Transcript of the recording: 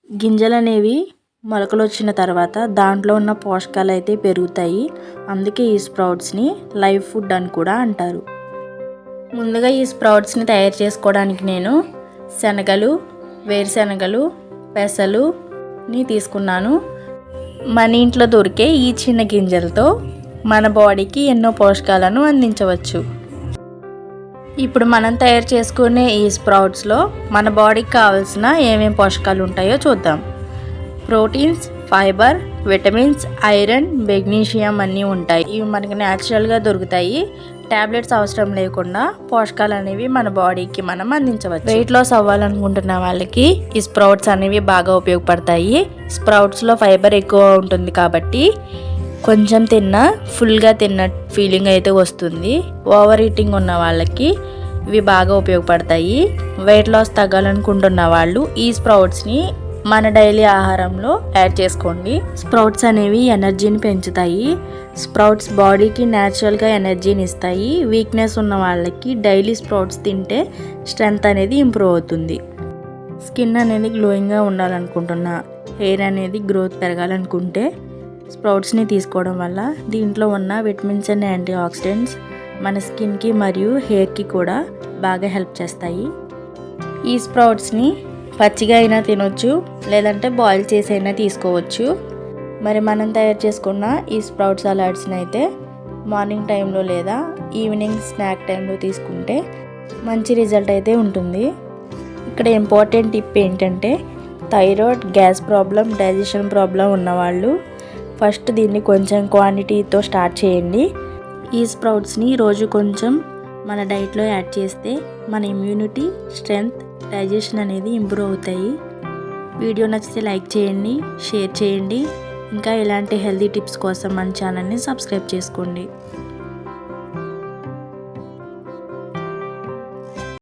గింజలు అనేవి మొలకలు వచ్చిన తర్వాత దాంట్లో ఉన్న పోషకాలు అయితే పెరుగుతాయి. అందుకే ఈ స్ప్రౌట్స్ని లైవ్ ఫుడ్ అని కూడా అంటారు. ముందుగా ఈ స్ప్రౌట్స్ని తయారు చేసుకోవడానికి నేను శనగలు, వేరుశనగలు, పెసలుని తీసుకున్నాను. మన ఇంట్లో దొరికే ఈ చిన్న గింజలతో మన బాడీకి ఎన్నో పోషకాలను అందించవచ్చు. ఇప్పుడు మనం తయారు చేసుకునే ఈ స్ప్రౌట్స్లో మన బాడీకి కావాల్సిన ఏమేమి పోషకాలు ఉంటాయో చూద్దాం. Proteins, fibre, vitamins, iron, magnesium అన్నీ ఉంటాయి. ఇవి మనకి న్యాచురల్గా దొరుకుతాయి. టాబ్లెట్స్ అవసరం లేకుండా పోషకాలు అనేవి మన బాడీకి మనం అందించవచ్చు. వెయిట్ లాస్ అవ్వాలనుకుంటున్న వాళ్ళకి ఈ స్ప్రౌట్స్ అనేవి బాగా ఉపయోగపడతాయి. స్ప్రౌట్స్లో ఫైబర్ ఎక్కువ ఉంటుంది కాబట్టి కొంచెం తిన్నా ఫుల్గా తిన్న ఫీలింగ్ అయితే వస్తుంది. ఓవర్ ఈటింగ్ ఉన్న వాళ్ళకి ఇవి బాగా ఉపయోగపడతాయి. వెయిట్ లాస్ తగ్గాలనుకుంటున్న వాళ్ళు ఈ స్ప్రౌట్స్ని మన డైలీ ఆహారంలో యాడ్ చేసుకోండి. స్ప్రౌట్స్ అనేవి ఎనర్జీని పెంచుతాయి. స్ప్రౌట్స్ బాడీకి న్యాచురల్గా ఎనర్జీని ఇస్తాయి. వీక్నెస్ ఉన్న వాళ్ళకి డైలీ స్ప్రౌట్స్ తింటే స్ట్రెంగ్త్ అనేది ఇంప్రూవ్ అవుతుంది. స్కిన్ అనేది గ్లోయింగ్గా ఉండాలనుకుంటున్నా, హెయిర్ అనేది గ్రోత్ పెరగాలనుకుంటే స్ప్రౌట్స్ని తీసుకోవడం వల్ల దీంట్లో ఉన్న విటమిన్స్ అండ్ యాంటీ ఆక్సిడెంట్స్ మన స్కిన్కి మరియు హెయిర్కి కూడా బాగా హెల్ప్ చేస్తాయి. ఈ స్ప్రౌట్స్ని పచ్చిగా అయినా తినొచ్చు, లేదంటే బాయిల్ చేసి అయినా తీసుకోవచ్చు. మరి మనం తయారు చేసుకున్న ఈ స్ప్రౌట్ సలాడ్స్ని అయితే మార్నింగ్ టైంలో లేదా ఈవినింగ్ స్నాక్ టైంలో తీసుకుంటే మంచి రిజల్ట్ అయితే ఉంటుంది. ఇక్కడ ఇంపార్టెంట్ టిప్ ఏంటంటే thyroid, gas problem, digestion problem ఉన్నవాళ్ళు ఫస్ట్ దీన్ని కొంచెం క్వాంటిటీతో స్టార్ట్ చేయండి. ఈ స్ప్రౌట్స్ని రోజు కొంచెం మన డైట్లో యాడ్ చేస్తే మన ఇమ్యూనిటీ, స్ట్రెంగ్త్, డైజెషన్ అనేది ఇంప్రూవ్ అవుతాయి. వీడియో నచ్చితే లైక్ చేయండి, షేర్ చేయండి. ఇంకా ఇలాంటి హెల్తీ టిప్స్ కోసం మన ఛానల్ని సబ్స్క్రైబ్ చేసుకోండి.